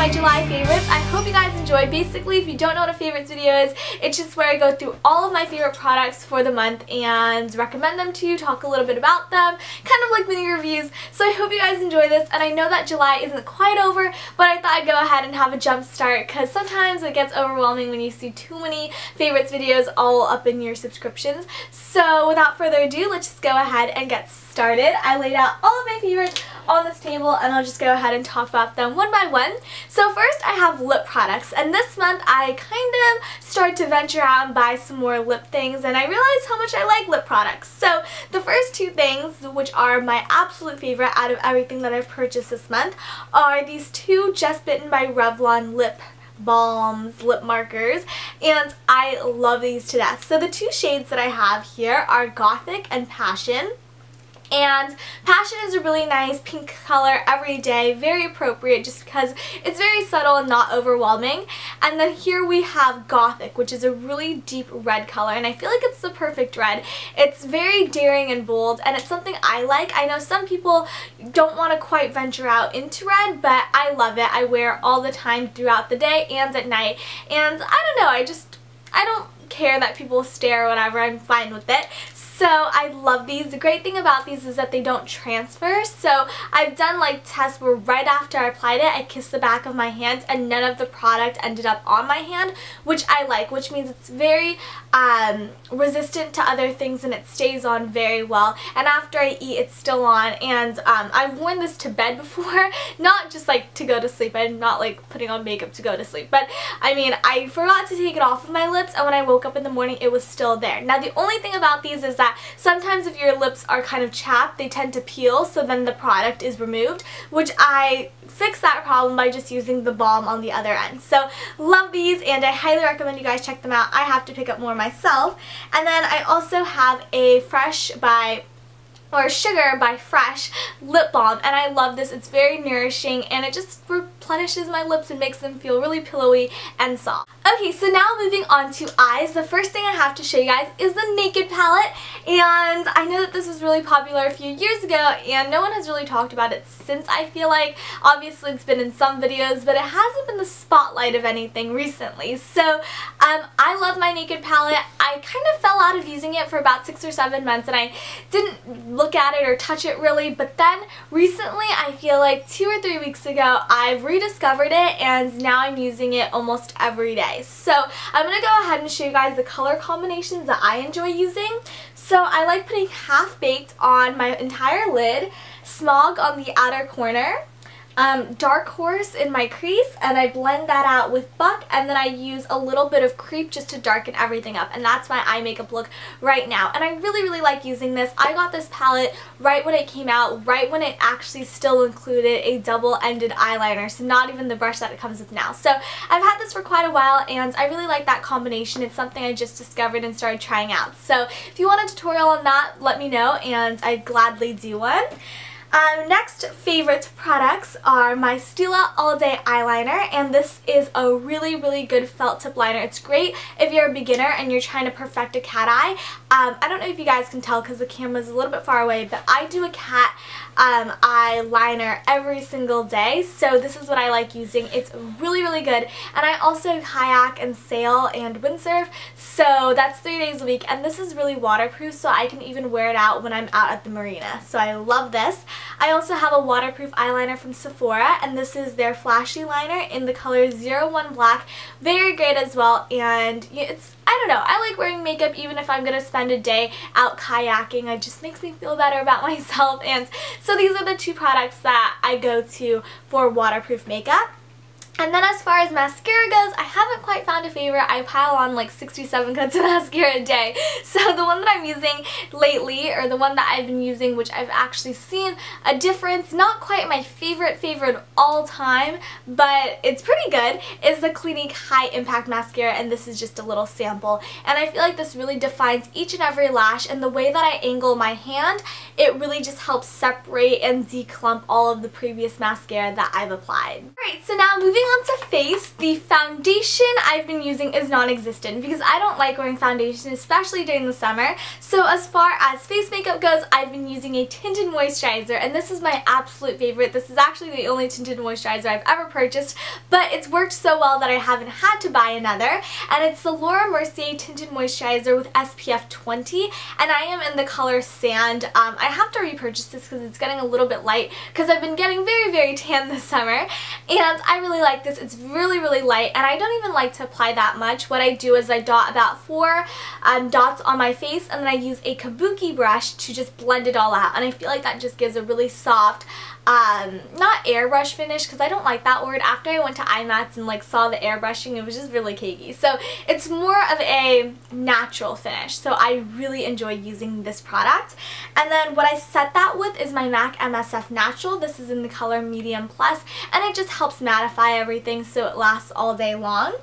my July favorites. I hope you guys enjoyed. Basically, if you don't know what a favorites video is, it's just where I go through all of my favorite products for the month and recommend them to you, talk a little bit about them, kind of like mini reviews. So I hope you guys enjoy this, and I know that July isn't quite over, but I thought I'd go ahead and have a jump start because sometimes it gets overwhelming when you see too many favorites videos all up in your subscriptions. So without further ado, let's just go ahead and get started. I laid out all of my favorites on this table, and I'll just go ahead and talk about them one by one. So first I have lip products, and this month I kind of started to venture out and buy some more lip things, and I realized how much I like lip products. So the first two things, which are my absolute favorite out of everything that I've purchased this month, are these two Just Bitten by Revlon lip balms, lip markers, and I love these to death. So the two shades that I have here are Gothic and Passion. And Passion is a really nice pink color every day, very appropriate just because it's very subtle and not overwhelming. And then here we have Gothic, which is a really deep red color, and I feel like it's the perfect red. It's very daring and bold, and it's something I like. I know some people don't want to quite venture out into red, but I love it. I wear it all the time throughout the day and at night, and I don't know, I don't care that people stare or whatever. I'm fine with it. So I love these. The great thing about these is that they don't transfer. So I've done like tests where right after I applied it, I kissed the back of my hand and none of the product ended up on my hand, which I like, which means it's very resistant to other things and it stays on very well. And after I eat, it's still on. And I've worn this to bed before, not just like to go to sleep. I'm not like putting on makeup to go to sleep, but I mean, I forgot to take it off of my lips, and when I woke up in the morning, it was still there. Now the only thing about these is that sometimes if your lips are kind of chapped, they tend to peel, so then the product is removed, which I fix that problem by just using the balm on the other end. So love these, and I highly recommend you guys check them out. I have to pick up more myself. And then I also have a Sugar by Fresh lip balm, and I love this. It's very nourishing, and it just replenishes my lips and makes them feel really pillowy and soft. Okay, so now moving on to eyes. The first thing I have to show you guys is the Naked palette, and I know that this was really popular a few years ago, and no one has really talked about it since. I feel like obviously it's been in some videos, but it hasn't been the spotlight of anything recently. So I love my Naked palette. I kind of fell out of using it for about 6 or 7 months, and I didn't look at it or touch it really, but then recently, I feel like 2 or 3 weeks ago, I've rediscovered it, and now I'm using it almost every day. So I'm going to go ahead and show you guys the color combinations that I enjoy using. So I like putting Half Baked on my entire lid, Smog on the outer corner, Dark Horse in my crease, and I blend that out with Buck, and then I use a little bit of Creep just to darken everything up, and that's my eye makeup look right now. And I really like using this. I got this palette right when it came out, right when it actually still included a double-ended eyeliner, so not even the brush that it comes with now. So I've had this for quite a while, and I really like that combination. It's something I just discovered and started trying out. So if you want a tutorial on that, let me know, and I'd gladly do one. Next favorite products are my Stila All Day Eyeliner, and this is a really good felt tip liner. It's great if you're a beginner and you're trying to perfect a cat eye. I don't know if you guys can tell because the camera's a little bit far away, but I do a cat eyeliner every single day, so this is what I like using. It's really good, and I also kayak and sail and windsurf, so that's 3 days a week, and this is really waterproof, so I can even wear it out when I'm out at the marina, so I love this. I also have a waterproof eyeliner from Sephora, and this is their Flashy Liner in the color 01 Black. Very great as well, and I don't know, I like wearing makeup even if I'm going to spend a day out kayaking. It just makes me feel better about myself, and so these are the two products that I go to for waterproof makeup. And then as far as mascara goes, I haven't quite found a favorite. I pile on like 67 cuts of mascara a day. So the one that I'm using lately, or the one that I've been using, which I've actually seen a difference, not quite my favorite all time, but it's pretty good, is the Clinique High Impact Mascara, and this is just a little sample. And I feel like this really defines each and every lash, and the way that I angle my hand, it really just helps separate and declump all of the previous mascara that I've applied. Alright, so now moving on to face, the foundation I've been using is non-existent because I don't like wearing foundation, especially during the summer. So as far as face makeup goes, I've been using a tinted moisturizer, and this is my absolute favorite. This is actually the only tinted moisturizer I've ever purchased, but it's worked so well that I haven't had to buy another, and it's the Laura Mercier Tinted Moisturizer with SPF 20, and I am in the color Sand. I have to repurchase this because it's getting a little bit light because I've been getting very, very tan this summer, and I really like this. It's really, really light, and I don't even like to apply that much. What I do is I dot about 4 dots on my face, and then I use a kabuki brush to just blend it all out, and I feel like that just gives a really soft, not airbrush finish, because I don't like that word. After I went to IMATS and like saw the airbrushing, it was just really cakey. So it's more of a natural finish. So I really enjoy using this product. And then what I set that with is my MAC MSF Natural. This is in the color Medium Plus, and it just helps mattify everything so it lasts all day long.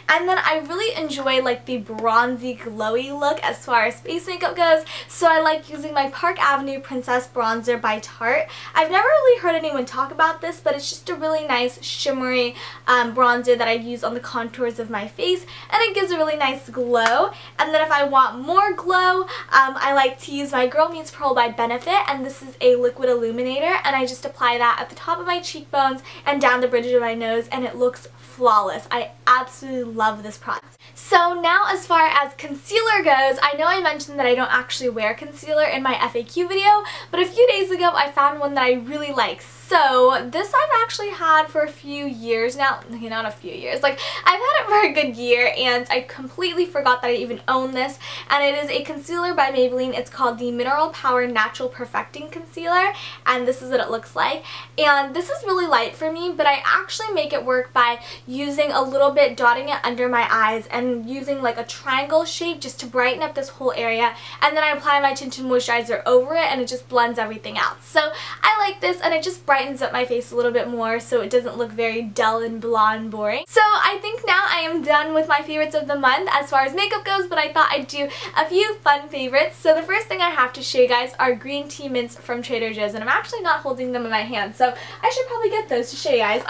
And then I really enjoy like the bronzy glowy look as far as face makeup goes. So I like using my Park Avenue Princess Bronzer by Tarte. I've never really heard anyone talk about this, but it's just a really nice shimmery bronzer that I use on the contours of my face, and it gives a really nice glow. And then if I want more glow, I like to use my Girl Meets Pearl by Benefit, and this is a liquid illuminator, and I just apply that at the top of my cheekbones and down the bridge of my nose, and it looks flawless. I absolutely love this product. So now as far as concealer goes, I know I mentioned that I don't actually wear concealer in my FAQ video, but a few days ago I found one that I really like. So this I've actually had for a few years now. Okay, not a few years. Like, I've had it for a good year, and I completely forgot that I even own this. And it is a concealer by Maybelline. It's called the Mineral Power Natural Perfecting Concealer, and this is what it looks like. And this is really light for me, but I actually make it work by using a little bit, dotting it under my eyes, and using like a triangle shape just to brighten up this whole area. And then I apply my tinted moisturizer over it, and it just blends everything out. So I like this, and it just brightens up my face a little bit more so it doesn't look very dull and blah and boring. So I think now I am done with my favorites of the month as far as makeup goes, but I thought I'd do a few fun favorites. So the first thing I have to show you guys are green tea mints from Trader Joe's, and I'm actually not holding them in my hand, so I should probably get those to show you guys.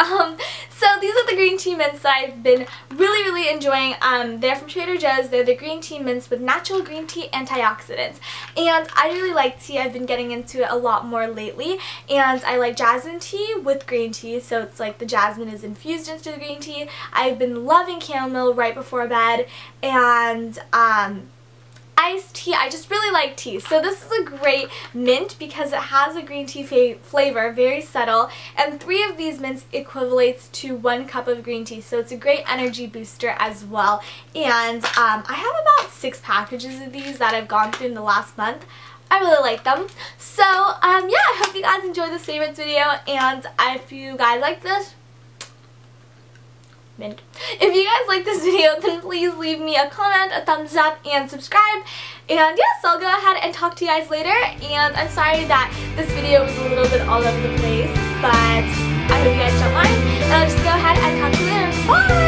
So these are the green tea mints that I've been really, really enjoying. They're from Trader Joe's. They're the green tea mints with natural green tea antioxidants, and I really like tea. I've been getting into it a lot more lately, and I like jasmine tea with green tea, so it's like the jasmine is infused into the green tea. I've been loving chamomile right before bed, and iced tea. I just really like tea. So this is a great mint because it has a green tea flavor, very subtle, and 3 of these mints equivalates to 1 cup of green tea, so it's a great energy booster as well. And I have about 6 packages of these that I've gone through in the last month. I really like them. So yeah, I hope you guys enjoyed this favorites video, and if you guys like this, mint. If you guys like this video, then please leave me a comment, a thumbs up, and subscribe. And yes, I'll go ahead and talk to you guys later, and I'm sorry that this video was a little bit all over the place, but I hope you guys don't mind, and I'll just go ahead and talk to you later. Bye!